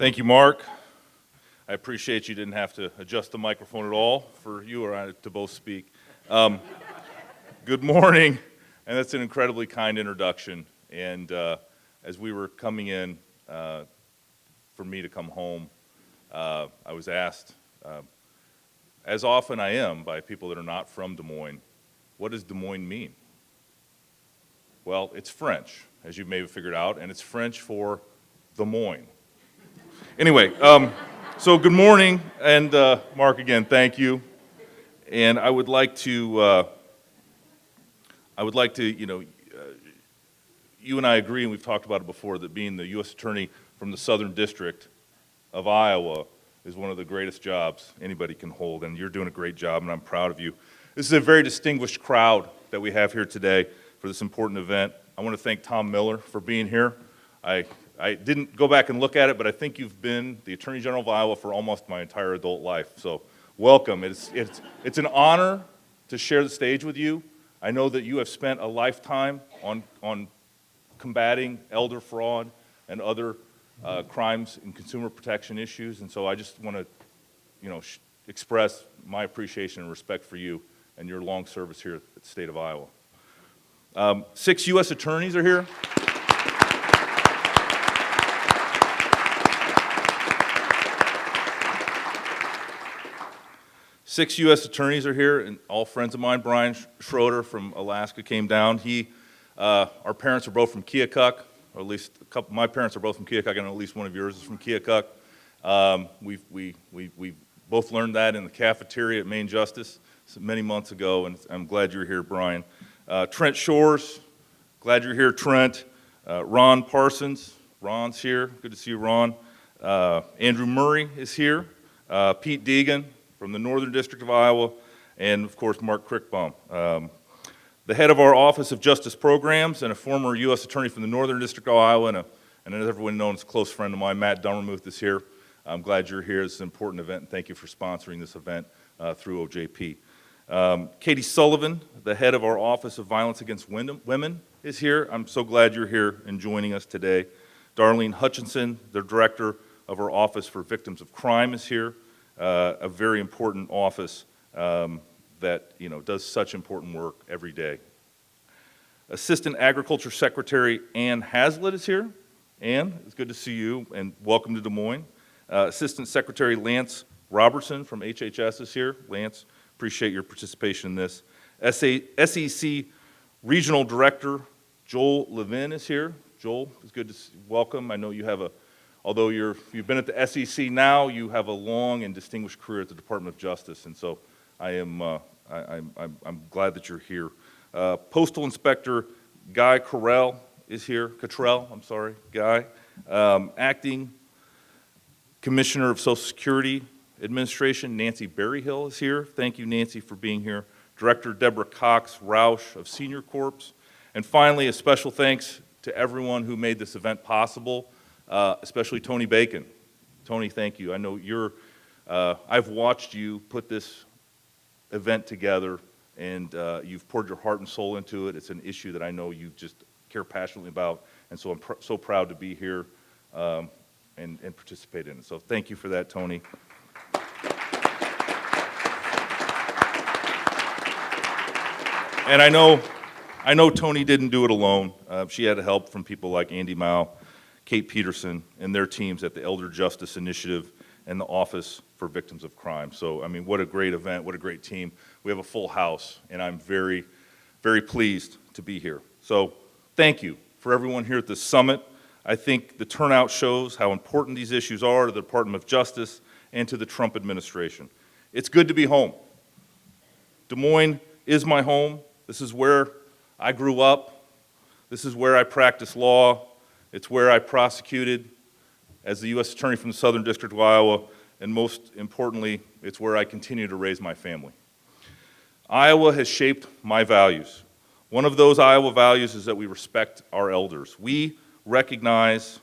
Thank you, Mark. I appreciate you didn't have to adjust the microphone at all for you or I to both speak. Good morning, and that's an incredibly kind introduction. And as we were coming in for me to come home, I was asked, as often I am by people that are not from Des Moines, what does Des Moines mean? Well, it's French, as you may have figured out, and it's French for Des Moines. Anyway, so good morning, and Mark, again, thank you. And I would like to, you and I agree, and we've talked about it before, that being the U.S. Attorney from the Southern District of Iowa is one of the greatest jobs anybody can hold, and you're doing a great job, and I'm proud of you. This is a very distinguished crowd that we have here today for this important event. I want to thank Tom Miller for being here. I didn't go back and look at it, but I think you've been the Attorney General of Iowa for almost my entire adult life. So welcome. It's an honor to share the stage with you. I know that you have spent a lifetime on combating elder fraud and other crimes and consumer protection issues, and so I just want to, express my appreciation and respect for you and your long service here at the state of Iowa. 6 U.S. attorneys are here. Six U.S. attorneys are here, and all friends of mine. Brian Schroeder from Alaska came down. Our parents are both from Keokuk, or at least a couple. My parents are both from Keokuk, and at least one of yours is from Keokuk. We both learned that in the cafeteria at Maine Justice many months ago, and I'm glad you're here, Brian. Trent Shores, glad you're here, Trent. Ron Parsons, Ron's here. Good to see you, Ron. Andrew Murray is here. Pete Deegan from the Northern District of Iowa, and of course, Mark Crickbaum. The head of our Office of Justice Programs and a former U.S. Attorney from the Northern District of Iowa, and as everyone knows, a close friend of mine, Matt Dummermuth, is here. I'm glad you're here. It's an important event, and thank you for sponsoring this event through OJP. Katie Sullivan, the head of our Office of Violence Against Women, is here. I'm so glad you're here and joining us today. Darlene Hutchinson, the director of our Office for Victims of Crime, is here. A very important office that does such important work every day. Assistant Agriculture Secretary Ann Hazlitt is here. Ann, it's good to see you, and welcome to Des Moines. Assistant Secretary Lance Robertson from HHS is here. Lance, appreciate your participation in this. SEC Regional Director Joel Levin is here. Joel, it's good to welcome. I know you have although you've been at the SEC now, you have a long and distinguished career at the Department of Justice, and so I'm glad that you're here. Postal Inspector Guy Cottrell is here. Guy. Acting Commissioner of Social Security Administration Nancy Berryhill is here. Thank you, Nancy, for being here. Director Deborah Cox Roush of Senior Corps, and finally, a special thanks to everyone who made this event possible. Especially Tony Bacon. Tony, thank you. I know I've watched you put this event together, and you've poured your heart and soul into it. It's an issue that I know you just care passionately about, and so I'm so proud to be here and participate in it. So thank you for that, Tony. And I know Tony didn't do it alone. She had help from people like Andy Mao, Kate Peterson, and their teams at the Elder Justice Initiative and the Office for Victims of Crime. So, I mean, what a great event, what a great team. We have a full house, and I'm very, very pleased to be here. So, thank you for everyone here at this summit. I think the turnout shows how important these issues are to the Department of Justice and to the Trump administration. It's good to be home. Des Moines is my home. This is where I grew up. This is where I practiced law. It's where I prosecuted as the U.S. Attorney from the Southern District of Iowa, and most importantly, it's where I continue to raise my family. Iowa has shaped my values. One of those Iowa values is that we respect our elders. We recognize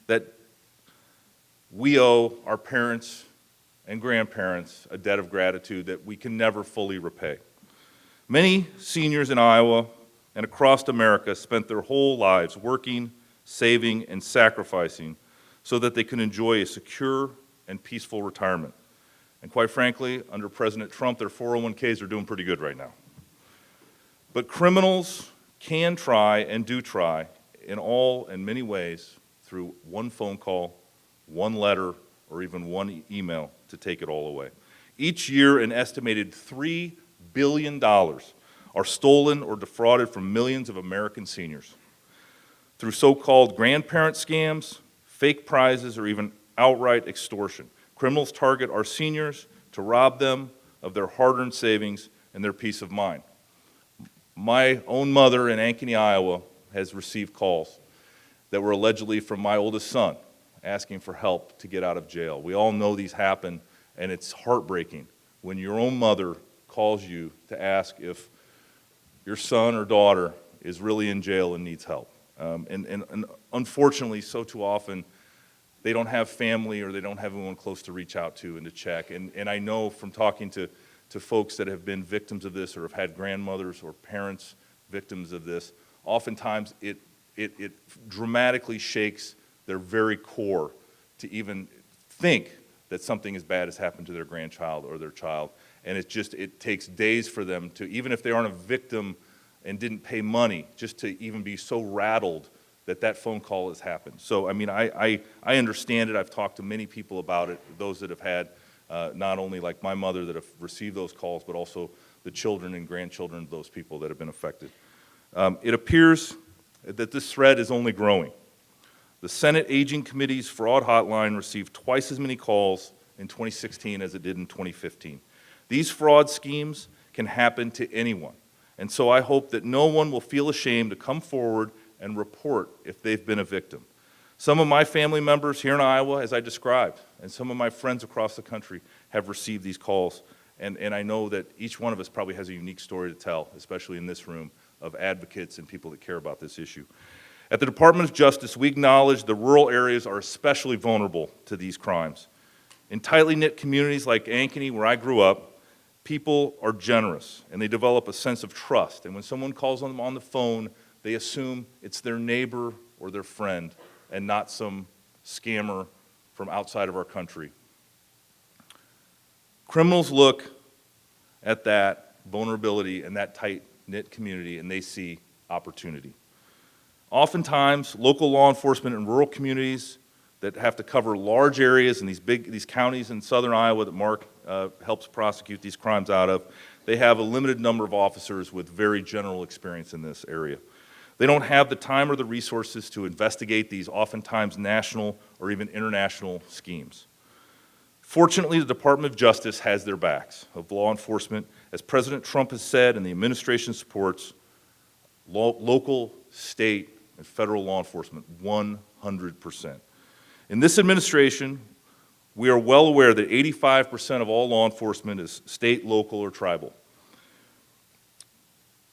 that we owe our parents and grandparents a debt of gratitude that we can never fully repay. Many seniors in Iowa and across America spent their whole lives working, saving, and sacrificing so that they can enjoy a secure and peaceful retirement. And quite frankly, under President Trump, their 401ks are doing pretty good right now. But criminals can try and do try in many ways through one phone call, one letter, or even one email to take it all away. Each year, an estimated $3 billion are stolen or defrauded from millions of American seniors through so-called grandparent scams, fake prizes, or even outright extortion. Criminals target our seniors to rob them of their hard-earned savings and their peace of mind. My own mother in Ankeny, Iowa, has received calls that were allegedly from my oldest son asking for help to get out of jail. We all know these happen, and it's heartbreaking when your own mother calls you to ask if your son or daughter is really in jail and needs help. And unfortunately, so too often, they don't have family or they don't have anyone close to reach out to and to check. And I know from talking to folks that have been victims of this or have had grandmothers or parents victims of this, oftentimes it dramatically shakes their very core to even think that something as bad has happened to their grandchild or their child. And it takes days for them to, even if they aren't a victim and didn't pay money, just to even be so rattled that phone call has happened. So, I mean, I understand it. I've talked to many people about it, those that have had, not only like my mother that have received those calls, but also the children and grandchildren of those people that have been affected. It appears that this threat is only growing. The Senate Aging Committee's fraud hotline received twice as many calls in 2016 as it did in 2015. These fraud schemes can happen to anyone. And so I hope that no one will feel ashamed to come forward and report if they've been a victim. Some of my family members here in Iowa, as I described, and some of my friends across the country have received these calls. And I know that each one of us probably has a unique story to tell, especially in this room, of advocates and people that care about this issue. At the Department of Justice, we acknowledge the rural areas are especially vulnerable to these crimes. In tightly knit communities like Ankeny, where I grew up, people are generous and they develop a sense of trust. And when someone calls on them on the phone, they assume it's their neighbor or their friend and not some scammer from outside of our country. Criminals look at that vulnerability and that tight-knit community and they see opportunity. Oftentimes, local law enforcement in rural communities that have to cover large areas in these counties in southern Iowa that Mark helps prosecute these crimes out of, they have a limited number of officers with very general experience in this area. They don't have the time or the resources to investigate these oftentimes national or even international schemes. Fortunately, the Department of Justice has their backs of law enforcement. As President Trump has said and the administration supports, local, state, and federal law enforcement 100%. In this administration, we are well aware that 85% of all law enforcement is state, local, or tribal.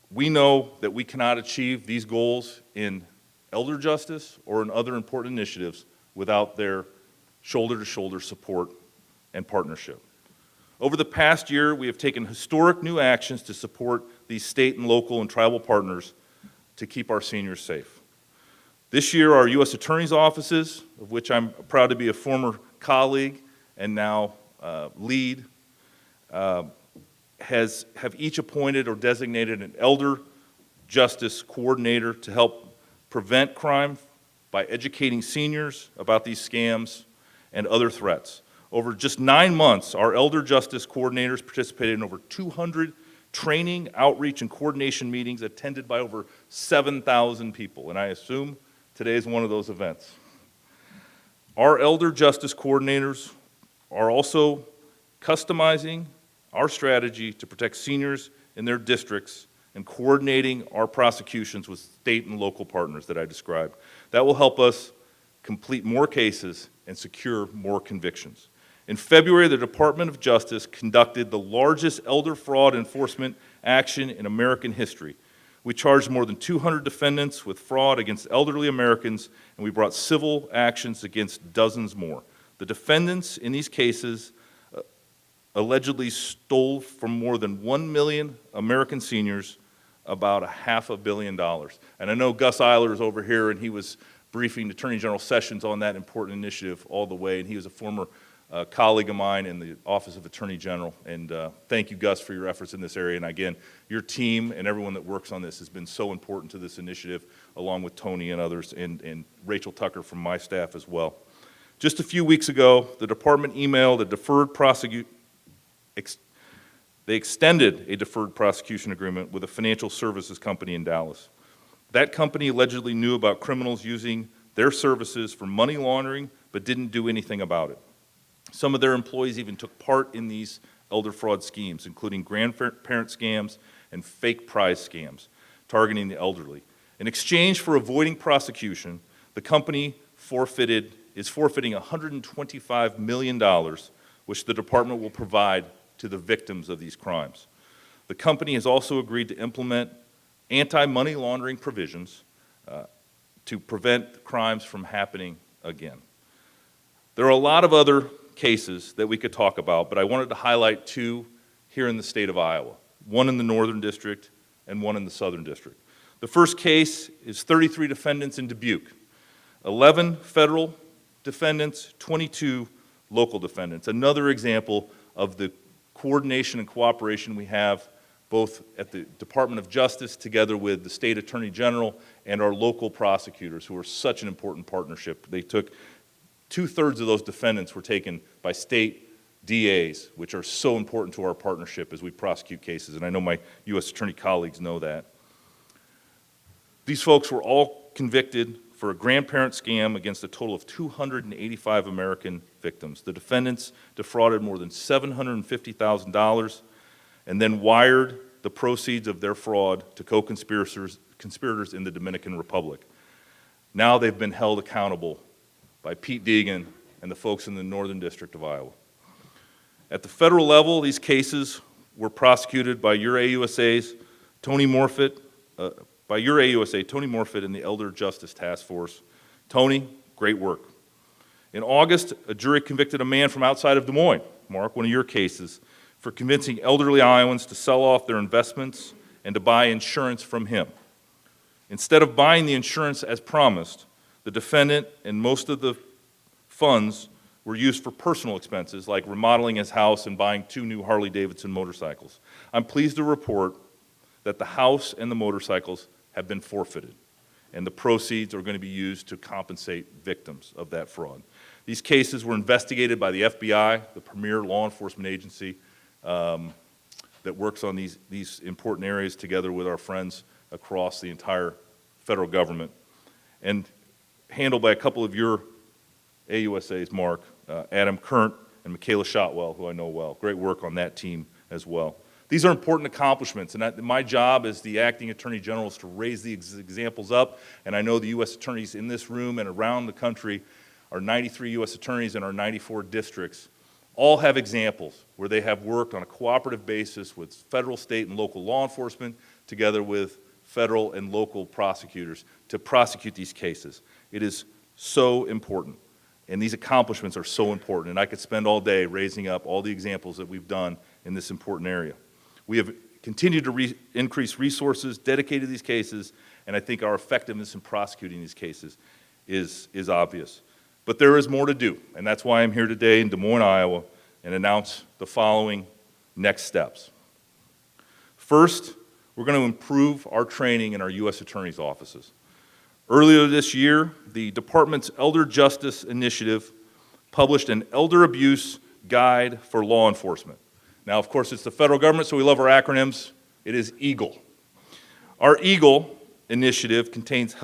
We know that we cannot achieve these goals in elder justice or in other important initiatives without their shoulder-to-shoulder support and partnership. Over the past year, we have taken historic new actions to support these state and local and tribal partners to keep our seniors safe. This year, our U.S. Attorney's offices, of which I'm proud to be a former colleague and now lead, have each appointed or designated an elder justice coordinator to help prevent crime by educating seniors about these scams and other threats. Over just 9 months, our elder justice coordinators participated in over 200 training, outreach, and coordination meetings attended by over 7,000 people, and I assume today is one of those events. Our elder justice coordinators are also customizing our strategy to protect seniors in their districts and coordinating our prosecutions with state and local partners that I described. That will help us complete more cases and secure more convictions. In February, the Department of Justice conducted the largest elder fraud enforcement action in American history. We charged more than 200 defendants with fraud against elderly Americans, and we brought civil actions against dozens more. The defendants in these cases allegedly stole from more than 1 million American seniors about $500 million. And I know Gus Eiler is over here, and he was briefing Attorney General Sessions on that important initiative all the way, and he was a former colleague of mine in the Office of Attorney General. And thank you, Gus, for your efforts in this area. And again, your team and everyone that works on this has been so important to this initiative, along with Tony and others, and Rachel Tucker from my staff as well. Just a few weeks ago, the department emailed a they extended a deferred prosecution agreement with a financial services company in Dallas. That company allegedly knew about criminals using their services for money laundering, but didn't do anything about it. Some of their employees even took part in these elder fraud schemes, including grandparent scams and fake prize scams targeting the elderly. In exchange for avoiding prosecution, the company is forfeiting $125 million, which the department will provide to the victims of these crimes. The company has also agreed to implement anti-money laundering provisions to prevent crimes from happening again. There are a lot of other cases that we could talk about, but I wanted to highlight two here in the state of Iowa, one in the Northern District and one in the Southern District. The first case is 33 defendants in Dubuque, 11 federal defendants, 22 local defendants. Another example of the coordination and cooperation we have both at the Department of Justice together with the State Attorney General and our local prosecutors, who are such an important partnership. They took 2/3 of those defendants were taken by state DAs, which are so important to our partnership as we prosecute cases, and I know my U.S. Attorney colleagues know that. These folks were all convicted for a grandparent scam against a total of 285 American victims. The defendants defrauded more than $750,000 and then wired the proceeds of their fraud to co-conspirators in the Dominican Republic. Now they've been held accountable by Pete Deegan and the folks in the Northern District of Iowa. At the federal level, these cases were prosecuted by your AUSAs, Tony Morfitt, Tony Morfitt and the Elder Justice Task Force. Tony, great work. In August, a jury convicted a man from outside of Des Moines, Mark, one of your cases, for convincing elderly Iowans to sell off their investments and to buy insurance from him. Instead of buying the insurance as promised, the defendant and most of the funds were used for personal expenses like remodeling his house and buying 2 new Harley-Davidson motorcycles. I'm pleased to report that the house and the motorcycles have been forfeited, and the proceeds are going to be used to compensate victims of that fraud. These cases were investigated by the FBI, the premier law enforcement agency that works on these important areas together with our friends across the entire federal government, and handled by a couple of your AUSAs, Mark, Adam Kurnt and Michaela Shotwell, who I know well. Great work on that team as well. These are important accomplishments, and my job as the acting Attorney General is to raise these examples up, and I know the U.S. attorneys in this room and around the country, our 93 U.S. attorneys in our 94 districts, all have examples where they have worked on a cooperative basis with federal, state, and local law enforcement, together with federal and local prosecutors to prosecute these cases. It is so important, and these accomplishments are so important, and I could spend all day raising up all the examples that we've done in this important area. We have continued to increase resources dedicated to these cases, and I think our effectiveness in prosecuting these cases is obvious. But there is more to do, and that's why I'm here today in Des Moines, Iowa, and announce the following next steps. First, we're going to improve our training in our U.S. Attorney's offices. Earlier this year, the department's Elder Justice Initiative published an elder abuse guide for law enforcement. Now, of course, it's the federal government, so we love our acronyms. It is EAGLE. Our EAGLE initiative contains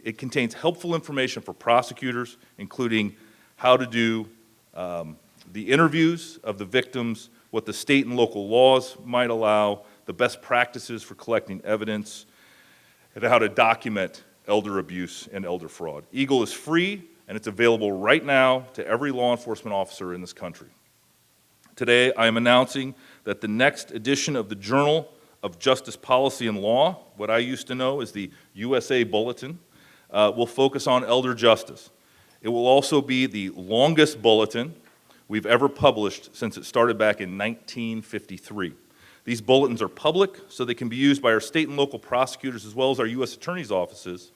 it contains helpful information for prosecutors, including how to do the interviews of the victims, what the state and local laws might allow, the best practices for collecting evidence, and how to document elder abuse and elder fraud. EAGLE is free, and it's available right now to every law enforcement officer in this country. Today, I am announcing that the next edition of the Journal of Justice Policy and Law, what I used to know as the USA Bulletin, will focus on elder justice. It will also be the longest bulletin we've ever published since it started back in 1953. These bulletins are public, so they can be used by our state and local prosecutors as well as our U.S. attorney's offices.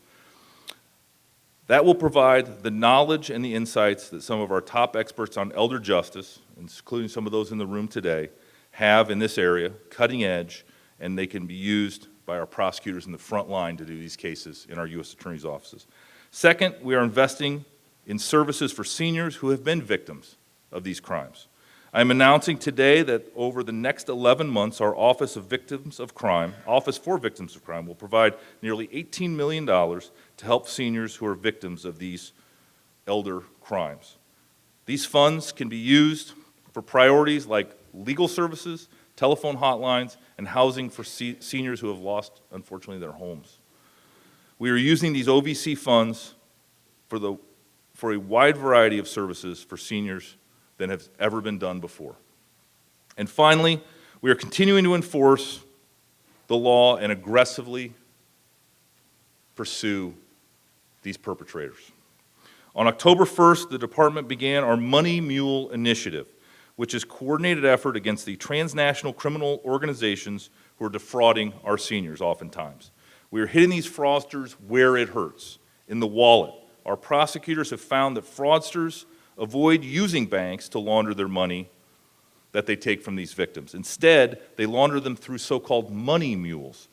That will provide the knowledge and the insights that some of our top experts on elder justice, including some of those in the room today, have in this area, cutting edge, and they can be used by our prosecutors in the front line to do these cases in our U.S. attorney's offices. Second, we are investing in services for seniors who have been victims of these crimes. I am announcing today that over the next 11 months, our Office for Victims of Crime will provide nearly $18 million to help seniors who are victims of these elder crimes. These funds can be used for priorities like legal services, telephone hotlines, and housing for seniors who have lost, unfortunately, their homes. We are using these OVC funds for a wide variety of services for seniors than has ever been done before. And finally, we are continuing to enforce the law and aggressively pursue these perpetrators. On October 1st, the department began our Money Mule initiative, which is a coordinated effort against the transnational criminal organizations who are defrauding our seniors oftentimes. We are hitting these fraudsters where it hurts, in the wallet. Our prosecutors have found that fraudsters avoid using banks to launder their money that they take from these victims. Instead, they launder them through so-called money mules,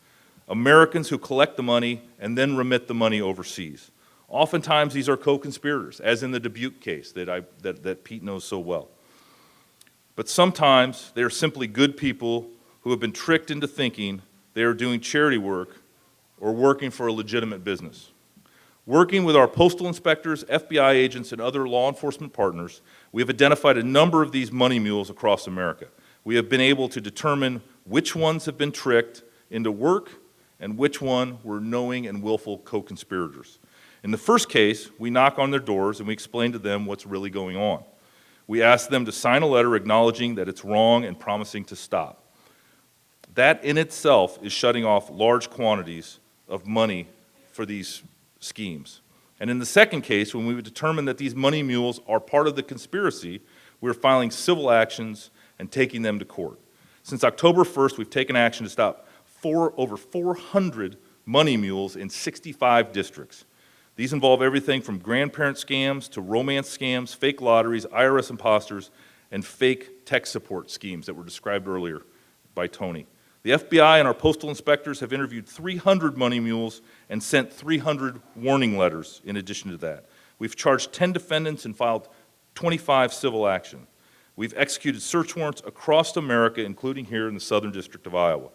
Americans who collect the money and then remit the money overseas. Oftentimes, these are co-conspirators, as in the Dubuque case that Pete knows so well. But sometimes, they are simply good people who have been tricked into thinking they are doing charity work or working for a legitimate business. Working with our postal inspectors, FBI agents, and other law enforcement partners, we have identified a number of these money mules across America. We have been able to determine which ones have been tricked into work and which one were knowing and willful co-conspirators. In the first case, we knock on their doors and we explain to them what's really going on. We ask them to sign a letter acknowledging that it's wrong and promising to stop. That in itself is shutting off large quantities of money for these schemes. And in the second case, when we would determine that these money mules are part of the conspiracy, we're filing civil actions and taking them to court. Since October 1st, we've taken action to stop over 400 money mules in 65 districts. These involve everything from grandparent scams to romance scams, fake lotteries, IRS imposters, and fake tech support schemes that were described earlier by Tony. The FBI and our postal inspectors have interviewed 300 money mules and sent 300 warning letters in addition to that. We've charged 10 defendants and filed 25 civil action. We've executed search warrants across America, including here in the Southern District of Iowa.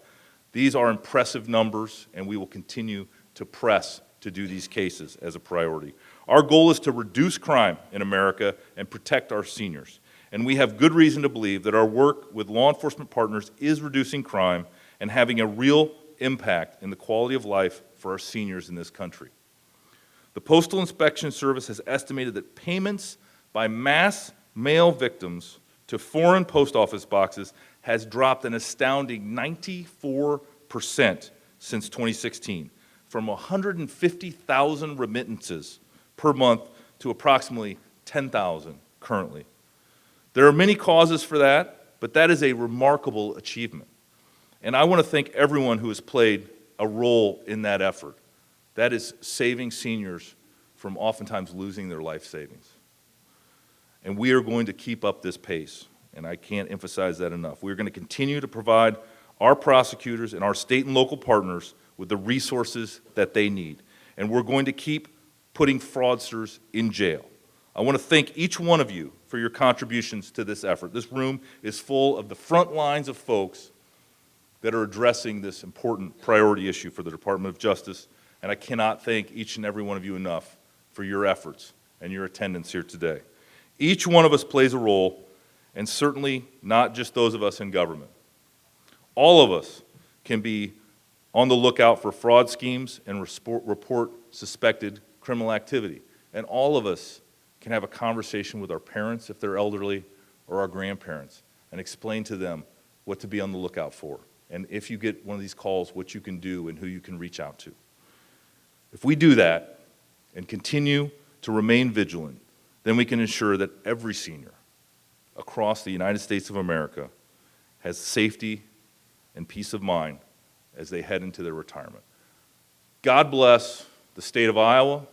These are impressive numbers, and we will continue to press to do these cases as a priority. Our goal is to reduce crime in America and protect our seniors. And we have good reason to believe that our work with law enforcement partners is reducing crime and having a real impact in the quality of life for our seniors in this country. The Postal Inspection Service has estimated that payments by mass mail victims to foreign post office boxes has dropped an astounding 94% since 2016, from 150,000 remittances per month to approximately 10,000 currently. There are many causes for that, but that is a remarkable achievement. And I want to thank everyone who has played a role in that effort. That is saving seniors from oftentimes losing their life savings. And we are going to keep up this pace, and I can't emphasize that enough. We're going to continue to provide our prosecutors and our state and local partners with the resources that they need. And we're going to keep putting fraudsters in jail. I want to thank each one of you for your contributions to this effort. This room is full of the front lines of folks that are addressing this important priority issue for the Department of Justice, and I cannot thank each and every one of you enough for your efforts and your attendance here today. Each one of us plays a role, and certainly not just those of us in government. All of us can be on the lookout for fraud schemes and report suspected criminal activity, and all of us can have a conversation with our parents if they're elderly or our grandparents and explain to them what to be on the lookout for. And if you get one of these calls, what you can do and who you can reach out to. If we do that and continue to remain vigilant, then we can ensure that every senior across the United States of America has safety and peace of mind as they head into their retirement. God bless the state of Iowa,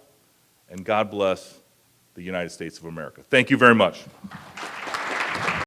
and God bless the United States of America. Thank you very much.